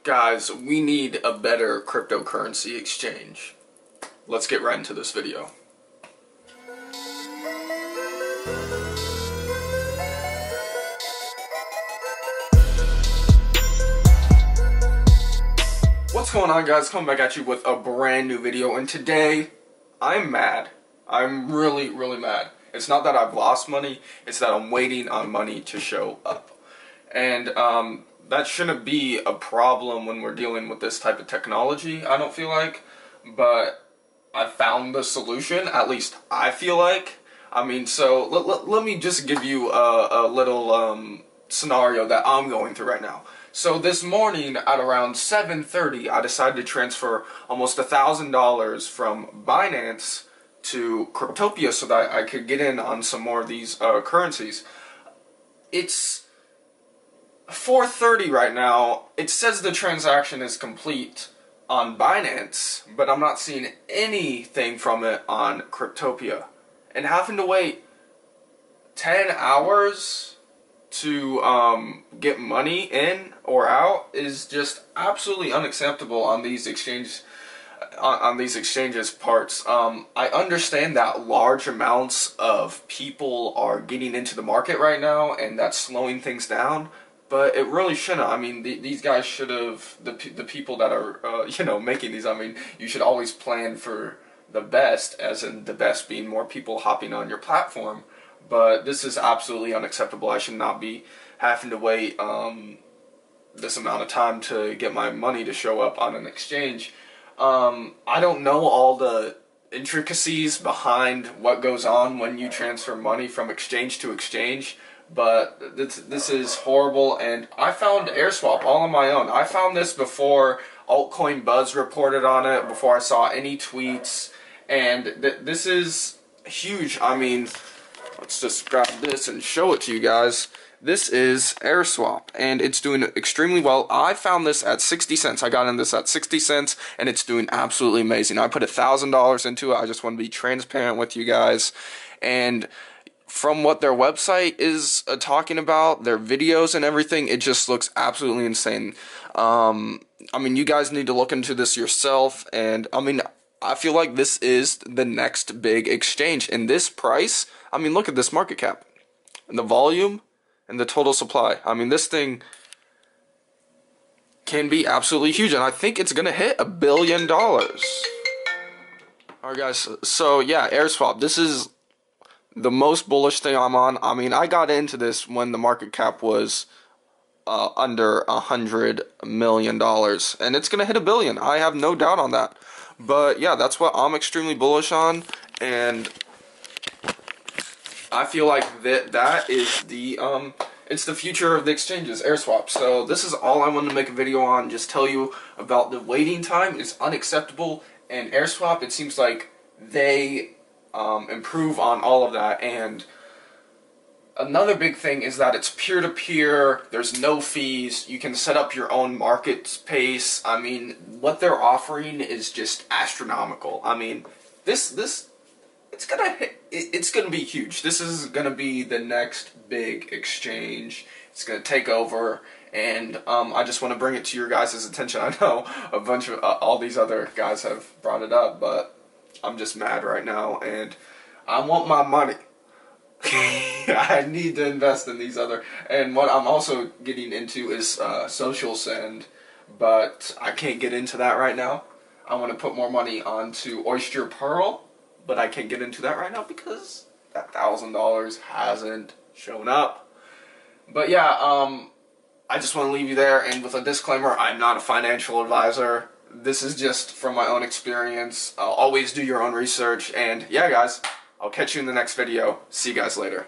Guys, we need a better cryptocurrency exchange. Let's get right into this video. What's going on, guys? Coming back at you with a brand new video, and today I'm mad. I'm really mad. It's not that I've lost money, it's that I'm waiting on money to show up. And that shouldn't be a problem when we're dealing with this type of technology, I don't feel like. But I found the solution, at least I feel like. I mean, so let me just give you a little scenario that I'm going through right now. So this morning at around 7:30, I decided to transfer almost $1,000 from Binance to Cryptopia so that I could get in on some more of these currencies. It's 4:30 right now. It says the transaction is complete on Binance, but I'm not seeing anything from it on Cryptopia. And having to wait 10 hours to get money in or out is just absolutely unacceptable on these exchanges parts. I understand that large amounts of people are getting into the market right now, and that's slowing things down. But it really shouldn't. I mean, these guys should have, the people that are, making these, I mean, you should always plan for the best, as in the best being more people hopping on your platform. But this is absolutely unacceptable. I should not be having to wait this amount of time to get my money to show up on an exchange. I don't know all the intricacies behind what goes on when you transfer money from exchange to exchange. But this is horrible, and I found AirSwap all on my own. I found this before Altcoin Buzz reported on it, before I saw any tweets, and this is huge. I mean, let's just grab this and show it to you guys. This is AirSwap, and it's doing extremely well. I found this at 60 cents. I got in this at 60 cents, and it's doing absolutely amazing. I put $1,000 into it. I just want to be transparent with you guys, and from what their website is talking about, their videos and everything, it just looks absolutely insane. I mean, you guys need to look into this yourself, and I mean, I feel like this is the next big exchange. And this price, I mean, look at this market cap, and the volume, and the total supply. I mean, this thing can be absolutely huge, and I think it's going to hit $1 billion. Alright, guys, so yeah, AirSwap, this is the most bullish thing I'm on. I mean, I got into this when the market cap was under $100 million, and it's gonna hit $1 billion. I have no doubt on that. But yeah, that's what I'm extremely bullish on, and I feel like that is the it's the future of the exchanges, AirSwap. So this is all I wanted to make a video on. Just tell you about the waiting time is unacceptable, and AirSwap, it seems like they improve on all of that. And another big thing is that it's peer-to-peer, there's no fees, you can set up your own market space. I mean, what they're offering is just astronomical. I mean, it's gonna be huge. This is gonna be the next big exchange. It's gonna take over, and I just want to bring it to your guys' attention. I know a bunch of all these other guys have brought it up, but I'm just mad right now, and I want my money. I need to invest in these other, and what I'm also getting into is Social Send, but I can't get into that right now. I want to put more money onto Oyster Pearl, but I can't get into that right now because that $1,000 hasn't shown up. But yeah, I just want to leave you there, and with a disclaimer, I'm not a financial advisor. This is just from my own experience. Always do your own research, and yeah, guys, I'll catch you in the next video. See you guys later.